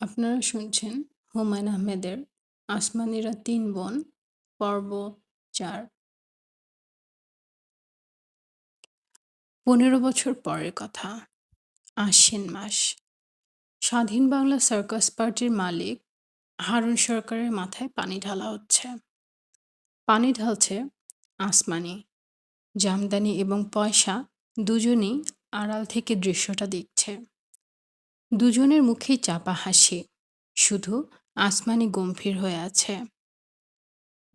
আপনারা শুনছেন হুমায়ূন আহমেদের 'আসমানীরা তিন বোন' পর্ব ৪। ১৫ বছর পরের কথা। আশ্বিন মাস। স্বাধীন বাংলা সার্কাস পার্টির মালিক হারুন সরকারের মাথায় পানি ঢালা হচ্ছে। পানি ঢালছে আসমানী। জামদানি এবং পয়সা দুজনই আড়াল থেকে দৃশ্যটা দেখছে। দুজনের মুখেই চাপা হাসি। শুধু আসমানী গম্ভীর হয়ে আছে।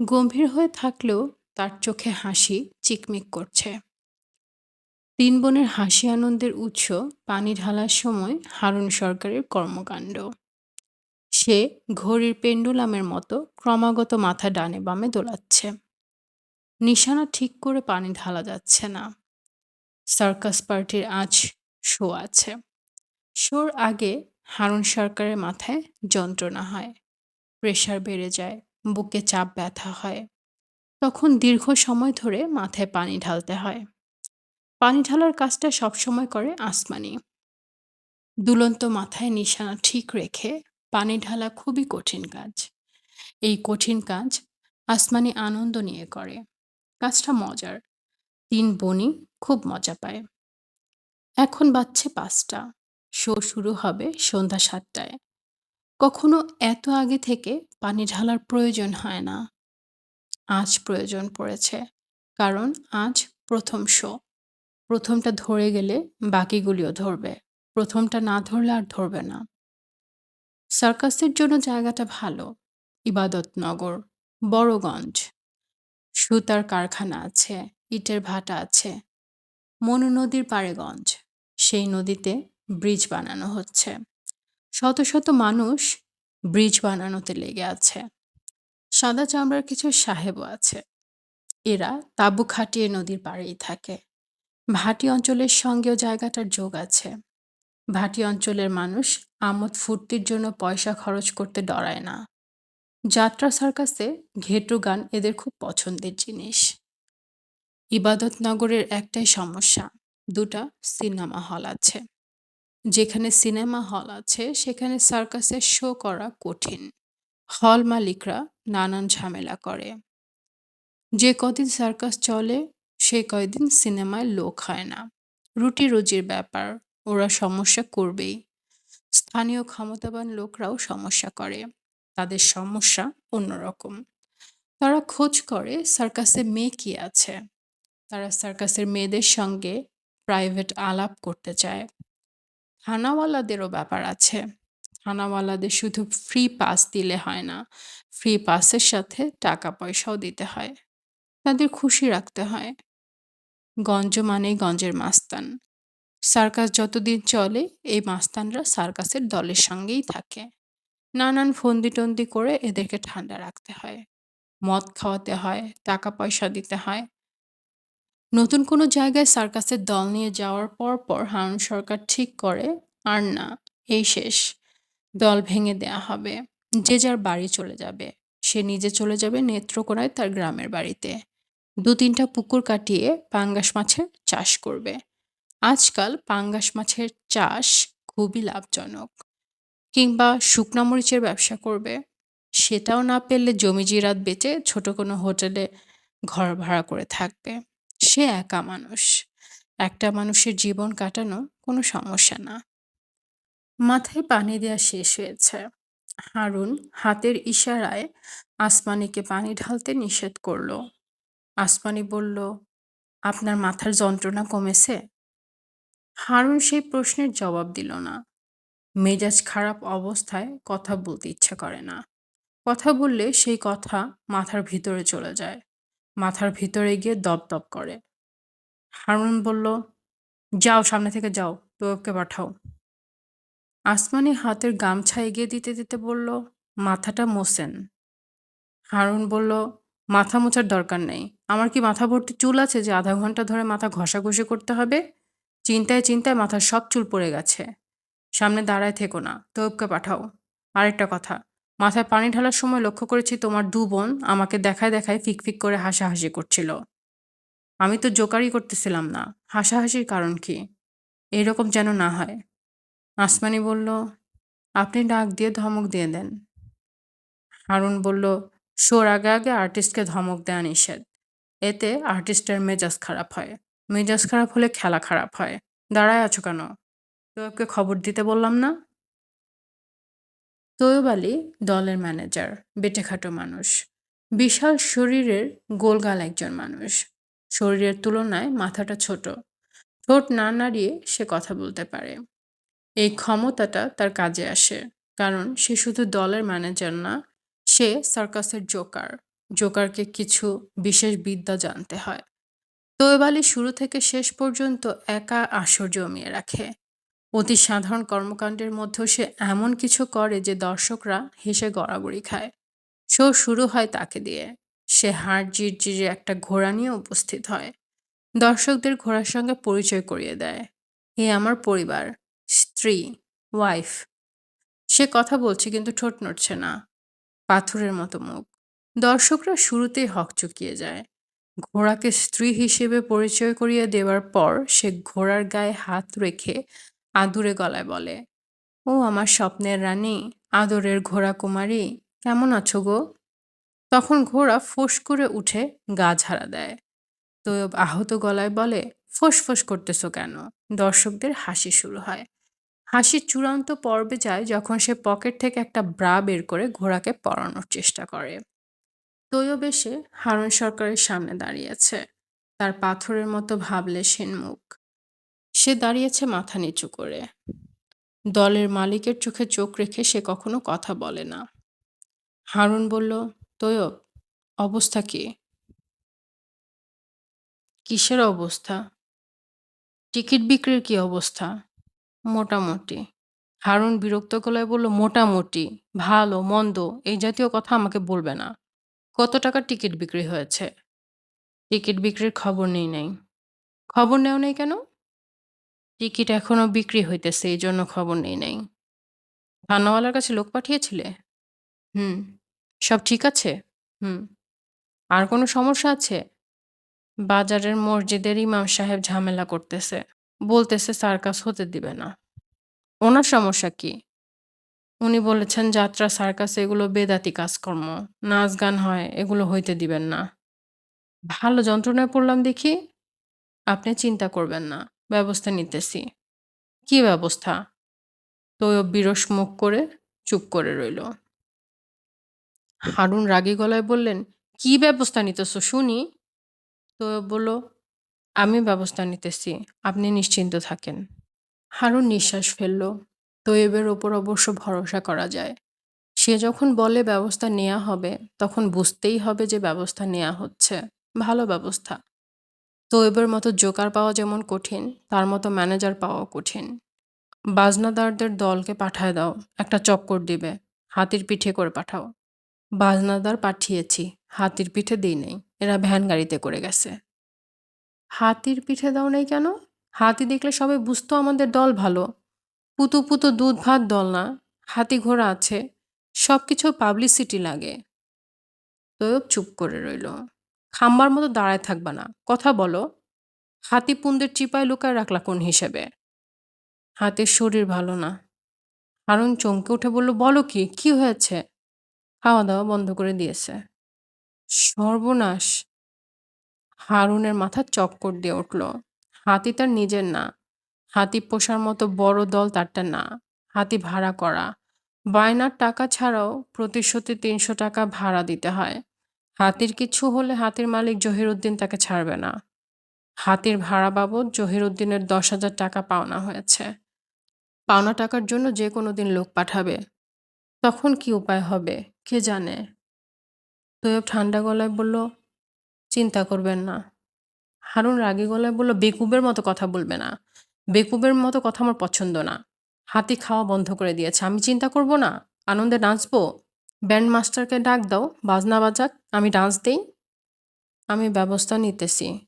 গম্ভীর হয়ে থাকলেও তার চোখে হাসি চিকমিক করছে। তিন বোনের হাসি আনন্দের উৎস পানি ঢালার সময় হারুন সরকারের কর্মকাণ্ড। সে ঘড়ির পেন্ডুলামের মতো ক্রমাগত মাথা ডানে বামে দোলাচ্ছে। নিশানা ঠিক করে পানি ঢালা যাচ্ছে না। সার্কাস পার্টির আজ শো আছে। শোর আগে হারুন সরকারের মাথায় যন্ত্রণা হয়, প্রেশার বেড়ে যায়, বুকে চাপ ব্যথা হয়। তখন দীর্ঘ সময় ধরে মাথায় পানি ঢালতে হয়। পানি ঢালার কাজটা সবসময় করে আসমানী। দুলন্ত মাথায় নিশানা ঠিক রেখে পানি ঢালা খুবই কঠিন কাজ। এই কঠিন কাজ আসমানী আনন্দ নিয়ে করে। কাজটা মজার। তিন বোনই খুব মজা পায়। এখন বাজছে ৫টা। শো শুরু হবে সন্ধ্যা ৭টায়। কখনো এত আগে থেকে পানি ঢালার প্রয়োজন হয় না। আজ প্রয়োজন পড়েছে। কারণ আজ প্রথম শো। প্রথমটা ধরে গেলে বাকিগুলিও ধরবে। প্রথমটা না ধরলে আর ধরবে না। সার্কাসের জন্য জায়গাটা ভালো। ইবাদতনগর, বড়গঞ্জ। সুতার কারখানা আছে, ইটের ভাটা আছে। মনু নদীর পাড়ে গঞ্জ। সেই নদীতে ব্রিজ বানানো হচ্ছে। শত শত মানুষ ব্রিজ বানানোতে লেগে আছে। সাদা চামড়ার কিছু সাহেবও আছে। এরা তাঁবু খাটিয়ে নদীর পাড়েই থাকে। ভাটি অঞ্চলের সঙ্গেও জায়গাটার যোগ আছে। ভাটি অঞ্চলের মানুষ আমোদ ফুর্তির জন্য পয়সা খরচ করতে ডরায় না। যাত্রা সার্কাসে ঘেটু গান এদের খুব পছন্দের জিনিস। ইবাদতনগরের একটাই সমস্যা, দুটা সিনেমা হল আছে। যেখানে সিনেমা হল আছে সেখানে সার্কাসের শো করা কঠিন। হল মালিকরা নানান ঝামেলা করে। যে কদিন সার্কাস চলে সে কয়দিন সিনেমায় লোক হয় না। রুটি রুজির ব্যাপার, ওরা সমস্যা করবেই। স্থানীয় ক্ষমতাবান লোকরাও সমস্যা করে। তাদের সমস্যা অন্যরকম। তারা খোঁজ করে সার্কাসে মেয়ে কি আছে। তারা সার্কাসের মেয়েদের সঙ্গে প্রাইভেট আলাপ করতে চায়। থানাওয়ালাদেরও ব্যাপার আছে। থানাওয়ালাদের শুধু ফ্রি পাস দিলে হয় না, ফ্রি পাসের সাথে টাকা পয়সাও দিতে হয়। তাদের খুশি রাখতে হয়। গঞ্জ মানেই গঞ্জের মাস্তান। সার্কাস যতদিন চলে এই মাস্তানরা সার্কাসের দলের সঙ্গেই থাকে। নানান ফন্দি-টন্দি করে এদেরকে ঠান্ডা রাখতে হয়। মদ খাওয়াতে হয়, টাকা পয়সা দিতে হয়। নতুন কোনো জায়গায় সার্কাসের দল নিয়ে যাওয়ার পর হারুন সরকার ঠিক করে, আর না, এই শেষ। দল ভেঙে দেয়া হবে। যে যার বাড়ি চলে যাবে। সে নিজে চলে যাবে নেত্রকোনায় তার গ্রামের বাড়িতে। ২-৩টা পুকুর কাটিয়ে পাঙ্গাস মাছের চাষ করবে। আজকাল পাঙ্গাস মাছের চাষ খুবই লাভজনক। কিংবা শুকনা মরিচের ব্যবসা করবে। সেটাও না পেলে জমি জিরাত বেচে ছোট কোনো হোটেলে ঘর ভাড়া করে থাকবে। সে একা মানুষ। একটা মানুষের জীবন কাটানো কোনো সমস্যা না। মাথায় পানি দেয়া শেষ হয়েছে। হারুন হাতের ইশারায় আসমানীকে পানি ঢালতে নিষেধ করল। আসমানী বলল, আপনার মাথার যন্ত্রণা কমেছে? হারুন সেই প্রশ্নের জবাব দিল না। মেজাজ খারাপ অবস্থায় কথা বলতে ইচ্ছে করে না। কথা বললে সেই কথা মাথার ভিতরে চলে যায়। মাথার ভিতরে গিয়ে দপদপ করে। হারুন বলল, যাও, সামনে থেকে যাও, তোকে পাঠাও। আসমানী হাতের গামছা এগিয়ে দিতে দিতে বলল, মাথাটা মোছেন। হারুন বলল, মাথা মোছার দরকার নেই। আমার কি মাথা ভর্তি চুল আছে যে আধা ঘন্টা ধরে মাথা ঘষাঘষি করতে হবে? চিন্তায় চিন্তায় মাথার সব চুল পড়ে গেছে। সামনে দাঁড়ায় থেকো না, তোকে পাঠাও। আরেকটা কথা, মাথায় পানি ঢালার সময় লক্ষ্য করেছি তোমার দু বোন আমাকে দেখায় দেখায় ফিকফিক করে হাসাহাসি করছিল। আমি তো জোকারি করতেছিলাম না। হাসাহাসির কারণ কি? এরকম যেন না হয়। আসমানী বলল, আপনি ডাক দিয়ে ধমক দিয়ে দেন। হারুন বলল, শোর আগে আগে আর্টিস্টকে ধমক দেয়া নিষেধ। এতে আর্টিস্টের মেজাজ খারাপ হয়। মেজাজ খারাপ হলে খেলা খারাপ হয়। দাঁড়ায় আছো কেন? তোকে খবর দিতে বললাম না? তৈয়ব আলী দলের ম্যানেজার, বেঁটেখাটো মানুষ। বিশাল শরীরের গোলগাল একজন মানুষ। শরীরের তুলনায় মাথাটা ছোট। ঠোঁট না নাড়িয়ে সে কথা বলতে পারে। এই ক্ষমতাটা তার কাজে আসে। কারণ সে শুধু দলের ম্যানেজার না, সে সার্কাসের জোকার। জোকারকে কিছু বিশেষ বিদ্যা জানতে হয়। তৈয়ব আলী শুরু থেকে শেষ পর্যন্ত একা আসর জমিয়ে রাখে। অতি সাধারণ কর্মকাণ্ডের মধ্যেও সে এমন কিছু করে যে দর্শকরা হেসে গড়াগড়ি খায়। শো শুরু হয় তাকে দিয়ে। সে হাড় জিরজিরে একটা ঘোড়া নিয়ে উপস্থিত হয়। দর্শকদের ঘোড়ার সঙ্গে পরিচয় করিয়ে দেয়। এ আমার পরিবার, স্ত্রী, ওয়াইফ। সে কথা বলছে কিন্তু ঠোঁট নড়ছে না। পাথরের মতো মুখ। দর্শকরা শুরুতেই হকচকিয়ে যায়। ঘোড়াকে স্ত্রী হিসেবে পরিচয় করিয়ে দেওয়ার পর সে ঘোড়ার গায়ে হাত রেখে আদুরে গলায় বলে, ও আমার স্বপ্নের রানী, আদরের ঘোড়া কুমারী, কেমন আছো গো? তখন ঘোড়া ফোঁস করে উঠে গা ঝাড়া দেয়। তৈয়ব আহত গলায় বলে, ফোঁস করতেছো কেন? দর্শকদের হাসি শুরু হয়। হাসির চূড়ান্ত পর্বে যায় যখন সে পকেট থেকে একটা ব্রা বের করে ঘোড়াকে পরানোর চেষ্টা করে। তৈয়ব এসে হারুন সরকারের সামনে দাঁড়িয়েছে। তার পাথরের মতো ভাবলেশহীন মুখ। সে দাঁড়িয়েছে মাথা নিচু করে। দলের মালিকের চোখে চোখ রেখে সে কখনো কথা বলে না। হারুন বলল, তৈয়ব, অবস্থা কি? কিসের অবস্থা? টিকিট বিক্রির কি অবস্থা? মোটামুটি। হারুন বিরক্ত গলায় বলল, মোটামুটি, ভালো, মন্দ এই জাতীয় কথা আমাকে বলবে না। কত টাকার টিকিট বিক্রি হয়েছে? টিকিট বিক্রির খবর নেই নাই। খবর নেও নাই কেন? টিকিট এখনো বিক্রি হইতেছে এই জন্য খবর নেই নাই। থানাওয়ালার কাছে লোক পাঠিয়েছিলে? হুম। সব ঠিক আছে? হুম। আর কোনো সমস্যা আছে? বাজারের মসজিদের ইমাম সাহেব ঝামেলা করতেছে। বলতেছে সার্কাস হতে দিবে না। ওনার সমস্যা কি? উনি বলেছেন যাত্রা, সার্কাস এগুলো বেদাতি কাজকর্ম। নাচ গান হয়, এগুলো হইতে দিবেন না। ভালো যন্ত্রণায় পড়লাম দেখি। আপনি চিন্তা করবেন না। ব্যবস্থা নিতেছি। কি ব্যবস্থা? তৈয়ব বিরস মুখ করে চুপ করে রইল। হারুন রাগী গলায় বললেন, কি ব্যবস্থা নিতেছ শুনি? তৈয়ব বলল, আমি ব্যবস্থা নিতেছি। আপনি নিশ্চিন্ত থাকেন। হারুন নিঃশ্বাস ফেলল। তৈয়বের ওপর অবশ্য ভরসা করা যায়। সে যখন বলে ব্যবস্থা নেয়া হবে, তখন বুঝতেই হবে যে ব্যবস্থা নেয়া হচ্ছে। ভালো ব্যবস্থা। তৈয়বের মতো জোকার পাওয়া যেমন কঠিন, তার মতো ম্যানেজার পাওয়াও কঠিন। বাজনাদারদের দলকে পাঠায় দাও, একটা চক্কর দিবে। হাতির পিঠে করে পাঠাও। বাজনাদার পাঠিয়েছি, হাতির পিঠে দিই নাই। এরা ভ্যান গাড়িতে করে গেছে। হাতির পিঠে দাও নাই কেন? হাতি দেখলে সবাই বুঝতো আমাদের দল ভালো। পুতু পুতু দুধ ভাত দল না। হাতি ঘোড়া আছে। সব কিছু পাবলিসিটি লাগে। তৈয়ব চুপ করে রইল। খাম্বার মতো দাঁড়ায় থাকবা না, কথা বলো। হাতি পুন্দের চিপায় লুকায় রাখলা কোন হিসেবে? হাতির শরীর ভালো না। হারুন চমকে উঠে বলল, বলো কি? কি হয়েছে? খাওয়া দাওয়া বন্ধ করে দিয়েছে। সর্বনাশ! হারুনের মাথা চক্কর দিয়ে উঠল। হাতি তার নিজের না। হাতি পোষার মতো বড় দল তারটা না। হাতি ভাড়া করা। বায়নার টাকা ছাড়াও প্রতিশোতে ৩০০ টাকা ভাড়া দিতে হয়। হাতির কিছু হলে হাতির মালিক জহিরুদ্দিন তাকে ছাড়বে না। হাতির ভাড়া বাবদ জহিরুদ্দিনের ১০,০০০ টাকা পাওনা হয়েছে। পাওনা টাকার জন্য যে কোনো দিন লোক পাঠাবে। তখন কি উপায় হবে কে জানে? তৈয়ব ঠান্ডা গলায় বলল, চিন্তা করবেন না। হারুন রাগী গলায় বলল, বেকুবের মতো কথা বলবে না। বেকুবের মতো কথা আমার পছন্দ না। হাতি খাওয়া বন্ধ করে দিয়েছে, আমি চিন্তা করব না? আনন্দে নাচবো? ব্যান্ড মাস্টারকে ডাক দাও, বাজনা বাজাক, আমি ডান্স দেই। আমি ব্যবস্থা নিতেছি।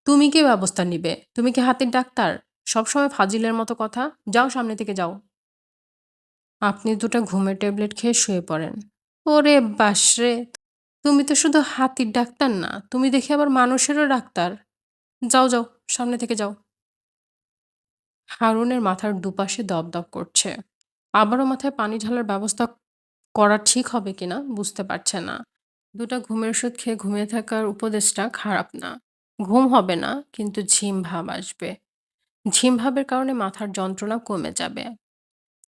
তুমি কি ব্যবস্থা নিবে? তুমি কি হাতির ডাক্তার? সবসময় ফাজিলের মতো কথা। যাও, সামনে থেকে যাও। আপনি দুটো ঘুমের ট্যাবলেট খেয়ে শুয়ে পড়েন। ওরে বাসরে, তুমি তো শুধু হাতির ডাক্তার না, তুমি দেখি আবার মানুষেরও ডাক্তার। যাও যাও, সামনে থেকে যাও। হারুনের মাথার দুপাশে দপদপ করছে। আবারও মাথায় পানি ঢালার ব্যবস্থা করা ঠিক হবে কিনা বুঝতে পারছে না। ২টা ঘুমের ওষুধ খেয়ে ঘুমিয়ে থাকার উপদেশটা খারাপ না। ঘুম হবে না, কিন্তু ঝিম ভাব আসবে। ঝিম ভাবের কারণে মাথার যন্ত্রণা কমে যাবে।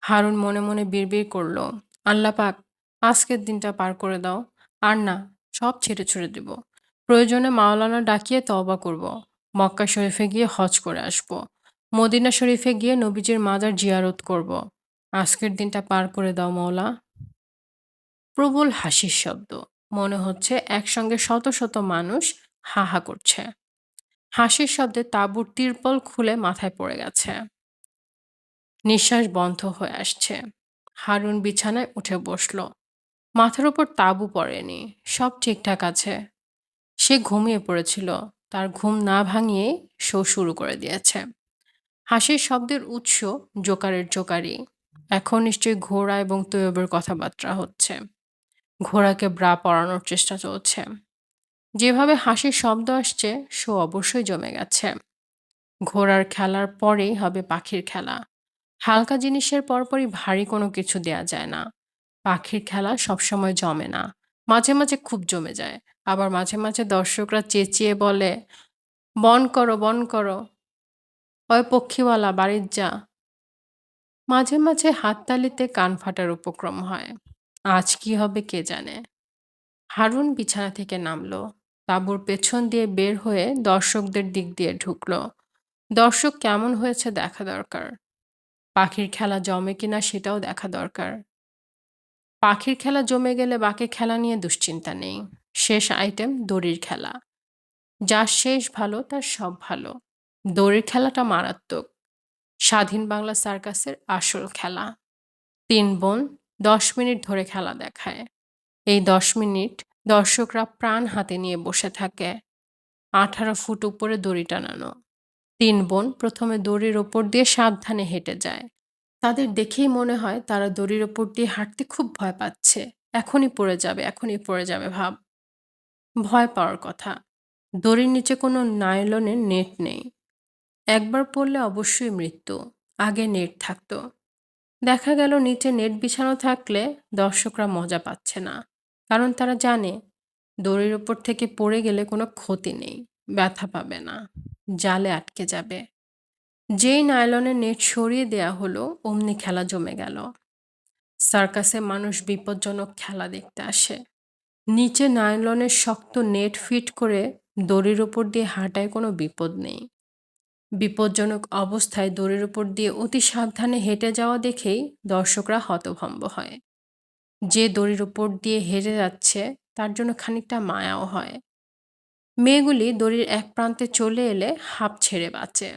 হারুন মনে মনে বিড়বিড় করল, আল্লাহ পাক, আজকের দিনটা পার করে দাও। আর না, সব ছেড়ে ছুড়ে দিব। প্রয়োজনে মাওলানা ডাকিয়ে তওবা করব। মক্কা শরীফে গিয়ে হজ করে আসব। মদিনা শরীফে গিয়ে নবীজির মাজার জিয়ারত করব। আজকের দিনটা পার করে দাও মওলা। প্রবল হাসির শব্দ। মনে হচ্ছে একসঙ্গে শত শত মানুষ হা হা করছে। হাসির শব্দে তাঁবুর তিরপল খুলে মাথায় পড়ে গেছে। নিঃশ্বাস বন্ধ হয়ে আসছে। হারুন বিছানায় উঠে বসল। মাথার উপর তাঁবু পড়েনি। সব ঠিকঠাক আছে। সে ঘুমিয়ে পড়েছিল। তার ঘুম না ভাঙিয়ে শো শুরু করে দিয়েছে। হাসির শব্দের উৎস জোকারের জোকারি। এখন নিশ্চয়ই ঘোড়া এবং তৈয়বের কথাবার্তা হচ্ছে। ঘোড়াকে ব্রা পরানোর চেষ্টা চলছে। যেভাবে হাসির শব্দ আসছে, শো অবশ্যই জমে গেছে। ঘোড়ার খেলার পরেই হবে পাখির খেলা। হালকা জিনিসের পরপরই ভারী কোনো কিছু দেয়া যায় না। পাখির খেলা সবসময় জমে না। মাঝে মাঝে খুব জমে যায়। আবার মাঝে মাঝে দর্শকরা চেঁচিয়ে বলে, বন করো, বন করো। ওই পক্ষীওয়ালা বাড়ির যা। মাঝে মাঝে হাততালিতে কান ফাটার উপক্রম হয়। আজ কি হবে কে জানে। হারুন বিছানা থেকে নামলো। তাঁবুর পেছন দিয়ে বের হয়ে দর্শকদের দিক দিয়ে ঢুকলো। দর্শক কেমন হয়েছে দেখা দরকার। পাখির খেলা জমে কিনা সেটাও দেখা দরকার। পাখির খেলা জমে গেলে বাকি খেলা নিয়ে দুশ্চিন্তা নেই। শেষ আইটেম দড়ির খেলা। যার শেষ ভালো তার সব ভালো। দড়ির খেলাটা মারাত্মক। স্বাধীন বাংলা সার্কাসের আসল খেলা। ৩ বোন ১০ মিনিট ধরে খেলা দেখায়। এই ১০ মিনিট দর্শকরা প্রাণ হাতে নিয়ে বসে থাকে। ১৮ ফুট উপরে দড়ি টানানো। ৩ বোন প্রথমে দড়ির ওপর দিয়ে সাবধানে হেঁটে যায়। তাদের দেখেই মনে হয় তারা দড়ির ওপর দিয়ে হাঁটতে খুব ভয় পাচ্ছে। এখনই পড়ে যাবে, এখনই পড়ে যাবে ভাব। ভয় পাওয়ার কথা। দড়ির নিচে কোনো নাইলনের নেট নেই। একবার পড়লে অবশ্যই মৃত্যু। আগে নেট থাকতো। দেখা গেল নিচে নেট বিছানো থাকলে দর্শকরা মজা পাচ্ছে না। কারণ তারা জানে দড়ির ওপর থেকে পড়ে গেলে কোনো ক্ষতি নেই। ব্যথা পাবে না। জালে আটকে যাবে। যেই নাইলনের নেট সরিয়ে দেয়া হলো অমনি খেলা জমে গেল। সার্কাসে মানুষ বিপজ্জনক খেলা দেখতে আসে। নিচে নাইলনের শক্ত নেট ফিট করে দড়ির ওপর দিয়ে হাঁটায় কোনো বিপদ নেই। বিপজ্জনক অবস্থায় দড়ির ওপর দিয়ে অতি সাবধানে হেঁটে যাওয়া দেখেই দর্শকরা হতভম্ব হয়। যে দড়ির ওপর দিয়ে হেঁটে যাচ্ছে তার জন্য খানিকটা মায়াও হয়। মেয়েগুলি দড়ির এক প্রান্তে চলে এলে হাঁপ ছেড়ে বাঁচে।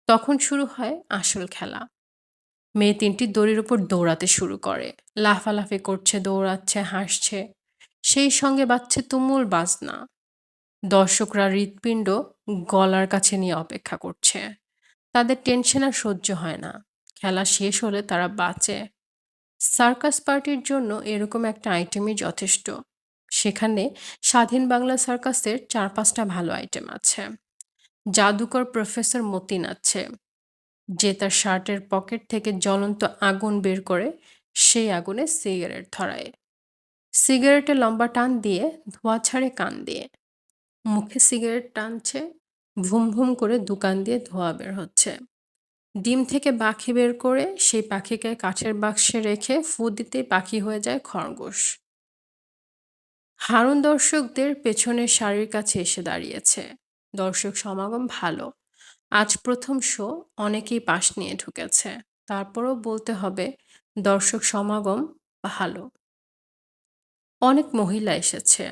তখন শুরু হয় আসল খেলা। মেয়ে ৩টি দড়ির উপর দৌড়াতে শুরু করে। লাফালাফি করছে, দৌড়াচ্ছে, হাসছে। সেই সঙ্গে বাজছে তুমুল বাজনা। দর্শকরা হৃৎপিণ্ড গলার কাছে নিয়ে অপেক্ষা করছে। তাদের টেনশন আর সহ্য হয় না। খেলা শেষ হলে তারা বাঁচে। সার্কাস পার্টির জন্য এরকম একটা আইটেমই যথেষ্ট। সেখানে স্বাধীন বাংলা সার্কাসের ৪-৫টা ভালো আইটেম আছে। জাদুকর প্রফেসর মতিন আছে, যে তার শার্টের পকেট থেকে জ্বলন্ত আগুন বের করে সেই আগুনে সিগারেট ধরায়। সিগারেটে লম্বা টান দিয়ে ধোঁয়া ছাড়ে কান দিয়ে। মুখে সিগারেট টানছে, ভুম ভুম করে দুকান দিয়ে ধোঁয়া বের হচ্ছে। ডিম থেকে পাখি বের করে সেই পাখিকে কাঠের বাক্সে রেখে ফু দিতেই পাখি হয়ে যায় খরগোশ। হারুন দর্শকদের পেছনের সারির কাছে এসে দাঁড়িয়েছে। দর্শক সমাগম ভালো। আজ প্রথম শো, অনেকেই পাশ নিয়ে ঢুকেছে। তারপরও বলতে হবে দর্শক সমাগম ভালো। অনেক মহিলা এসেছে।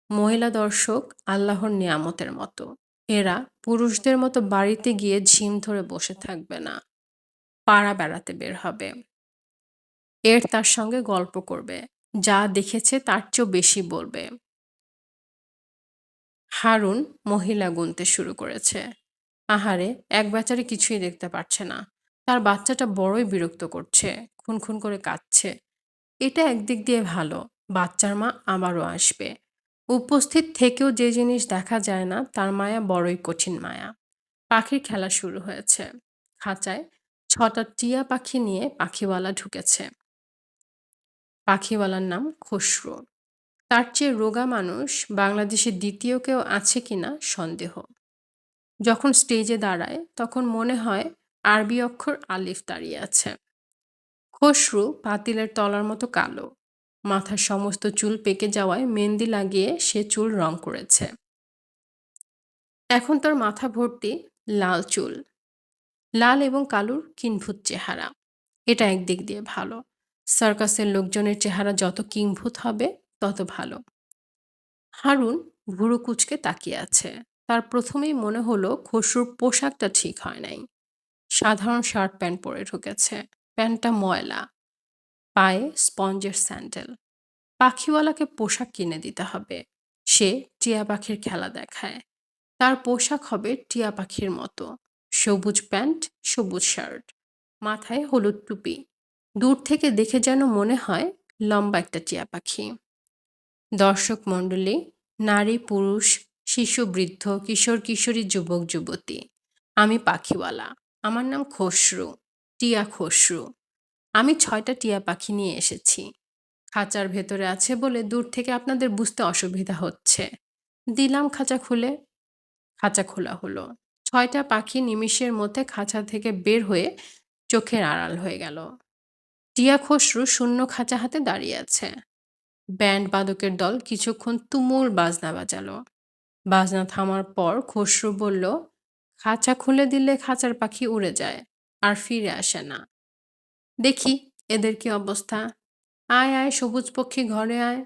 মহিলা দর্শক আল্লাহর নিয়ামতের মতো। এরা পুরুষদের মতো বাড়িতে গিয়ে ঝিম ধরে বসে থাকবে না। পাড়া বেড়াতে বের হবে। তার সঙ্গে গল্প করবে। যা দেখেছে তার চেয়েও বেশি বলবে। হারুন মহিলা গুনতে শুরু করেছে। আহারে, এক বেচারি কিছুই দেখতে পারছে না। তার বাচ্চাটা বড়ই বিরক্ত করছে। খুনখুন করে কাঁদছে। এটা একদিক দিয়ে ভালো। বাচ্চার মা আবারও আসবে। উপস্থিত থেকেও যে জিনিস দেখা যায় না তার মায়া বড়ই কঠিন মায়া। পাখির খেলা শুরু হয়েছে। খাঁচায় ৬টা টিয়া পাখি নিয়ে পাখিওয়ালা ঢুকেছে। পাখিওয়ালার নাম খসরু। তার চেয়ে রোগা মানুষ বাংলাদেশে দ্বিতীয় কেউ আছে কিনা সন্দেহ। যখন স্টেজে দাঁড়ায় তখন মনে হয় আরবি অক্ষর আলিফ দাঁড়িয়ে আছে। খসরু পাতিলের তলার মতো কালো। মাথার সমস্ত চুল পেকে যাওয়ায় মেহেন্দি লাগিয়ে সে চুল রং করেছে। এখন তার মাথা ভর্তি লাল চুল। লাল এবং কালোর কিম্ভূত চেহারা। এটা একদিক দিয়ে ভালো। সার্কাসের লোকজনের চেহারা যত কিম্ভূত হবে তত ভালো। হারুন ভুরু কুঁচকে তাকিয়ে আছে। তার প্রথমেই মনে হলো খসরুর পোশাকটা ঠিক হয় নাই। সাধারণ শার্ট প্যান্ট পরে ঢুকেছে। প্যান্টটা ময়লা। পায়ে স্পঞ্জের স্যান্ডেল। পাখিওয়ালাকে পোশাক কিনে দিতে হবে। সে টিয়া পাখির খেলা দেখায়। তার পোশাক হবে টিয়া পাখির মতো। সবুজ প্যান্ট, সবুজ শার্ট। মাথায় হলুদ টুপি। দূর থেকে দেখে যেন মনে হয় লম্বা একটা টিয়া পাখি। দর্শক মণ্ডলী, নারী পুরুষ, শিশু বৃদ্ধ, কিশোর কিশোরী, যুবক যুবতী। আমি পাখিওয়ালা। আমার নাম খসরু, টিয়া খসরু। আমি ৬টা টিয়া পাখি নিয়ে এসেছি। খাঁচার ভেতরে আছে বলে দূর থেকে আপনাদের বুঝতে অসুবিধা হচ্ছে। দিলাম খাঁচা খুলে। খাঁচা খোলা হলো। ৬টা পাখি নিমিষের মধ্যে খাঁচা থেকে বের হয়ে চোখের আড়াল হয়ে গেল। টিয়া খসরু শূন্য খাঁচা হাতে দাঁড়িয়ে আছে। ব্যান্ড বাদকের দল কিছুক্ষণ তুমুল বাজনা বাজালো। বাজনা থামার পর খসরু বলল, খাঁচা খুলে দিলে খাঁচার পাখি উড়ে যায়, আর ফিরে আসে না। দেখি এদের কি অবস্থা। আয় আয় সবুজ পক্ষী ঘরে আয়।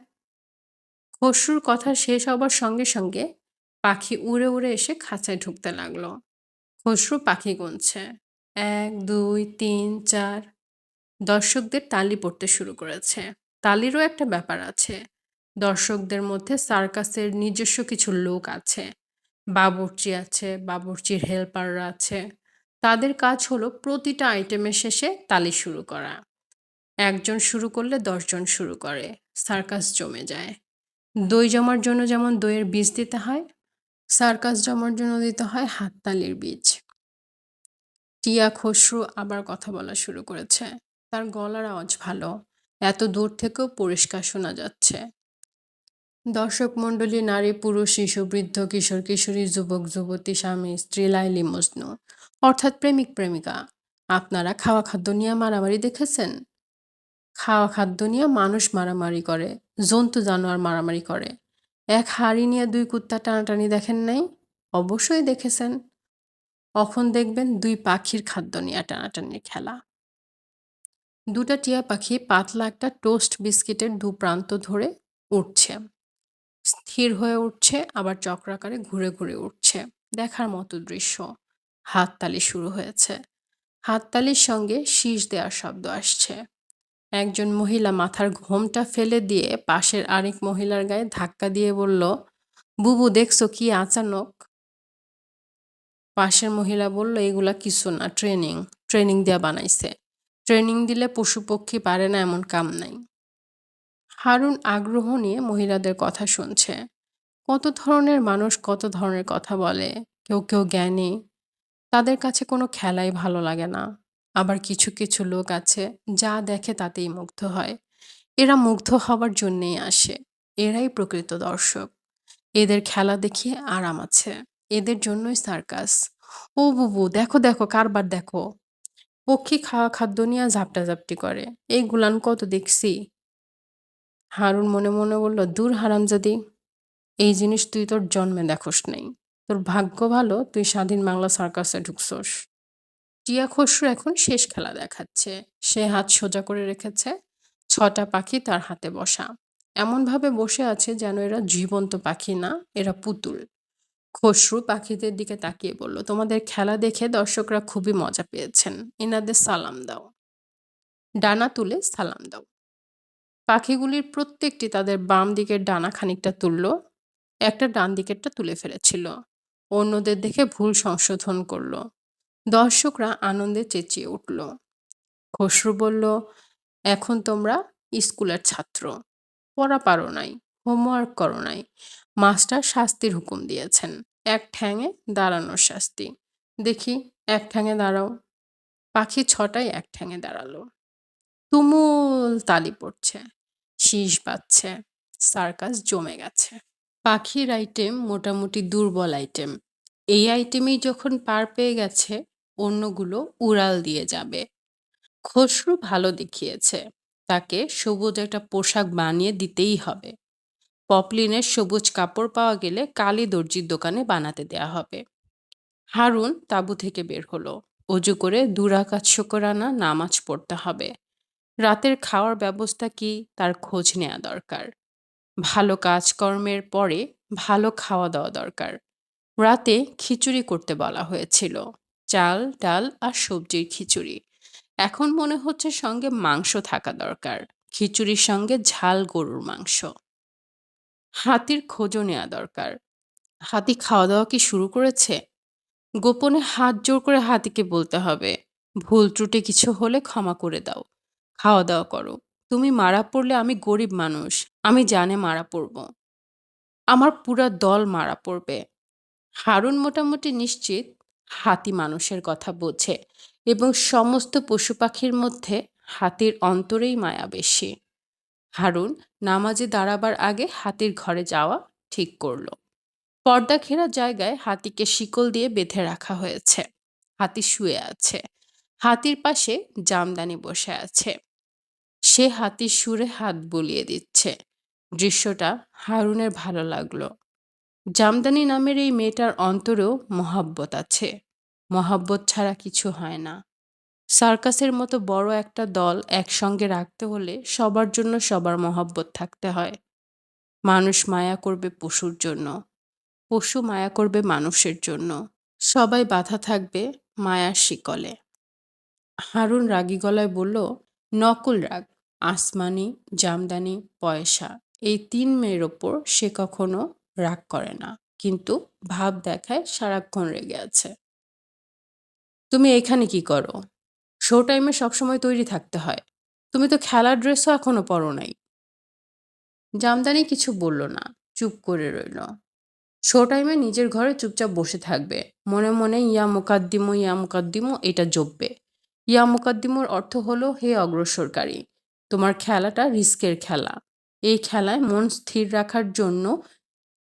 খসরুর কথা শেষ হবার সঙ্গে সঙ্গে পাখি উড়ে উড়ে এসে খাঁচায় ঢুকতে লাগলো। খসরু পাখি গুনছে। ১, ২, ৩, ৪। দর্শকদের তালি পড়তে শুরু করেছে। তালিরও একটা ব্যাপার আছে। দর্শকদের মধ্যে সার্কাসের নিজস্ব কিছু লোক আছে। বাবুর্চি আছে, বাবুর্চির হেল্পাররা আছে। তাদের কাজ হলো প্রতিটা আইটেমের শেষে তালি শুরু করা। একজন শুরু করলে ১০ জন শুরু করে। সার্কাস জমে যায়। দই জমার জন্য যেমন দইয়ের বীজ দিতে হয়, সার্কাস জমার জন্য দিতে হয় হাততালির বীজ। টিয়া খসরু আবার কথা বলা শুরু করেছে। তার গলার আওয়াজ ভালো। এত দূর থেকেও পরিষ্কার শোনা যাচ্ছে। দর্শক মণ্ডলী নারী পুরুষ শিশু বৃদ্ধ কিশোর কিশোরী যুবক যুবতী স্বামী স্ত্রী লাইলি মজনু অর্থাৎ প্রেমিক প্রেমিকা। আপনারা খাওয়া খাদ্য নিয়ে মারামারি দেখেছেন? খাওয়া খাদ্য নিয়ে মানুষ মারামারি করে, জন্তু জানোয়ার মারামারি করে। এক হাঁড়ি নিয়ে ২ কুত্তা টানাটানি দেখেন নাই? অবশ্যই দেখেছেন। এখন দেখবেন ২ পাখির খাদ্য নিয়ে টানাটানির খেলা। ২টা টিয়া পাখি পাতলা একটা টোস্ট বিস্কিটের প্রান্ত ধরে উঠছে। স্থির হয়ে উঠছে, আবার চক্রাকারে ঘুরে ঘুরে উঠছে। দেখার মতো দৃশ্য। হাততালি শুরু হয়েছে। হাততালির সঙ্গে শীষ দেওয়ার শব্দ আসছে। একজন মহিলা মাথার ঘোমটা ফেলে দিয়ে পাশের আরেক মহিলার গায়ে ধাক্কা দিয়ে বলল, বুবু দেখছো কি আচানক? পাশের মহিলা বলল, এগুলা কিছু না, ট্রেনিং। ট্রেনিং দেয়া বানাইছে। ট্রেনিং দিলে পশু পক্ষী পারে না এমন কাম নাই। হারুন আগ্রহ নিয়ে মহিলাদের কথা শুনছে। কত ধরনের মানুষ কত ধরনের কথা বলে। কেউ কেউ জ্ঞানী। তাদের কাছে কোনো খেলাই ভালো লাগে না। আবার কিছু কিছু লোক আছে যা দেখে তাতেই মুগ্ধ হয়। এরা মুগ্ধ হবার জন্যেই আসে। এরাই প্রকৃত দর্শক। এদের খেলা দেখিয়ে আরাম আছে। এদের জন্যই সার্কাস। ও বুবু দেখো দেখো কারবার দেখো। পক্ষী খাওয়া খাদ্য নিয়ে ঝাপটাঝাপটি করে। এই গুলান কত দেখছি। হারুন মনে মনে বলল, দূর হারামজাদি। এই জিনিস তুই তোর জন্মে দেখোস নাই। তোর ভাগ্য ভালো তুই স্বাধীন বাংলা সার্কাসে ঢুকছোস। টিয়া খসরু এখন শেষ খেলা দেখাচ্ছে। সে হাত সোজা করে রেখেছে। ৬টা পাখি তার হাতে বসা। এমনভাবে বসে আছে যেন এরা জীবন্ত পাখি না, এরা পুতুল। খসরু পাখিদের দিকে তাকিয়ে বলল, তোমাদের খেলা দেখে দর্শকরা খুবই মজা পেয়েছেন। এনাদের সালাম দাও। ডানা তুলে সালাম দাও। পাখিগুলির প্রত্যেকটি তাদের বাম দিকের ডানা খানিকটা তুলল। একটা ডান দিকেরটা তুলে ফেলেছিল। অন্যদের দেখে ভুল সংশোধন করল। দর্শকরা আনন্দে চেঁচিয়ে উঠল। খসরু বলল, এখন তোমরা স্কুলের ছাত্র। পড়া পারো নাই, হোমওয়ার্ক করো নাই। মাস্টার শাস্তির হুকুম দিয়েছেন। এক ঠ্যাঙে দাঁড়ানোর শাস্তি। দেখি এক ঠ্যাঙে দাঁড়াও। পাখি ছটায় এক ঠ্যাঙে দাঁড়ালো। তুমুল তালি পড়ছে, শীষ বাজছে, সার্কাস জমে গেছে। পাখির আইটেম মোটামুটি দুর্বল আইটেম। এই আইটেমেই যখন পার পেয়ে গেছে, অন্যগুলো উড়াল দিয়ে যাবে। খসরু ভালো দেখিয়েছে, তাকে সবুজ একটা পোশাক বানিয়ে দিতেই হবে। পপলিনের সবুজ কাপড় পাওয়া গেলে কালী দর্জির দোকানে বানাতে দেয়া হবে। হারুন তাঁবু থেকে বের হলো। অজু করে ২ রাকাত শুকরানা নামাজ পড়তে হবে। রাতের খাওয়ার ব্যবস্থা কি তার খোঁজ নেয়া দরকার। ভালো কাজকর্মের পরে ভালো খাওয়া-দাওয়া দরকার। রাতে খিচুড়ি করতে বলা হয়েছিল। চাল, ডাল আর সবজির খিচুড়ি। এখন মনে হচ্ছে সঙ্গে মাংস থাকা দরকার। খিচুড়ির সঙ্গে ঝাল গরুর মাংস। হাতির খোঁজও নেয়া দরকার। হাতি খাওয়া-দাওয়া কি শুরু করেছে? গোপনে হাত জোড় করে হাতিকে বলতে হবে, ভুল ত্রুটি কিছু হলে ক্ষমা করে দাও। খাওয়া-দাওয়া করো। তুমি মারা পড়লে আমি গরিব মানুষ। আমি জানে মারা পড়ব। আমার পুরা দল মারা পড়বে। হারুন মোটামুটি নিশ্চিত হাতি মানুষের কথা বোঝে এবং সমস্ত পশু-পাখির মধ্যে হাতির অন্তরেই মায়া বেশি। হারুন নামাজে দাঁড়াবার আগে হাতির ঘরে যাওয়া ঠিক করল। পর্দা ঘেরা জায়গায় হাতিকে শিকল দিয়ে বেঁধে রাখা হয়েছে। হাতি শুয়ে আছে। হাতির পাশে জামদানি বসে আছে। সে হাতির সুরে হাত বুলিয়ে দিচ্ছে। দৃশ্যটা হারুনের ভালো লাগলো। জামদানি নামের এই মেয়েটার অন্তরেও মহাব্বত আছে। মহাব্বত ছাড়া কিছু হয় না। সার্কাসের মতো বড় একটা দল একসঙ্গে রাখতে হলে সবার জন্য সবার মহাব্বত থাকতে হয়। মানুষ মায়া করবে পশুর জন্য, পশু মায়া করবে মানুষের জন্য। সবাই বাঁধা থাকবে মায়ার শিকলে। হারুন রাগী গলায় বলল, নকল রাগ। আসমানি, জামদানি, পয়সা, এই ৩ মেয়ের ওপর সে কখনো রাগ করে না, কিন্তু ভাব দেখায় সারাক্ষণ রেগে আছে। তুমি এখানে কি করো? শো টাইমে সবসময় তৈরি থাকতে হয়। তুমি তো খেলার ড্রেসও এখনো পরো নাই। জামদানি কিছু বলল না, চুপ করে রইল। শো টাইমে নিজের ঘরে চুপচাপ বসে থাকবে। মনে মনে ইয়া মুকাদ্দিমু এটা জপবে। ইয়া মুকাদ্দিমুর অর্থ হলো হে অগ্রসরকারী, তোমার খেলাটা রিস্কের খেলা। এই খেলায় মন স্থির রাখার জন্য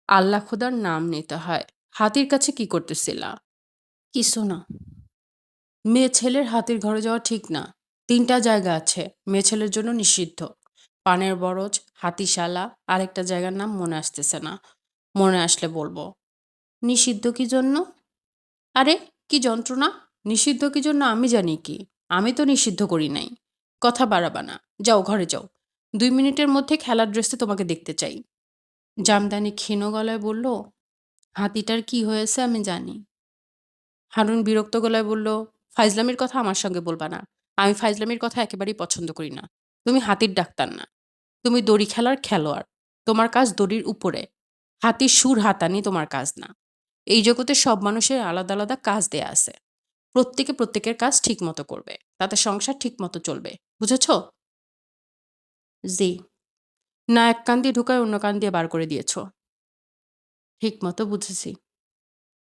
আল্লাহ খোদার নাম নিতে হয়। হাতির কাছে কি করতেছিলা? কিছু না। মেয়ে ছেলের হাতির ঘরে যাওয়া ঠিক না। ৩টা জায়গা আছে মেয়ে ছেলের জন্য নিষিদ্ধ। পানের বরজ, হাতিশালা, আরেকটা জায়গার নাম মনে আসতেছে না। মনে আসলে বলবো। নিষিদ্ধ কি জন্য? আরে কি যন্ত্রণা! নিষিদ্ধ কি জন্য আমি জানি কি? আমি তো নিষিদ্ধ করি নাই। কথা বাড়াবা না। যাও ঘরে যাও। ২ মিনিটের মধ্যে খেলার ড্রেসে তোমাকে দেখতে চাই। জামদানি ক্ষীণ গলায় বলল, হাতিটার কি হয়েছে আমি জানি। হারুন বিরক্ত গলায় বলল, ফাইজলামির কথা আমার সঙ্গে বলবা না। আমি ফাইজলামির কথা একেবারেই পছন্দ করি না। তুমি হাতির ডাক্তার না। তুমি দড়ি খেলার খেলোয়াড়। তোমার কাজ দড়ির উপরে। হাতির সুর হাতানি তোমার কাজ না। এই জগতে সব মানুষের আলাদা আলাদা কাজ দেয়া আছে। প্রত্যেকে প্রত্যেকের কাজ ঠিক মতো করবে। তাতে সংসার ঠিক মতো চলবে। বুঝেছ? জি। না এক কান দিয়ে ঢুকায় অন্য কান দিয়ে বার করে দিয়েছ। ঠিক মতো বুঝেছি।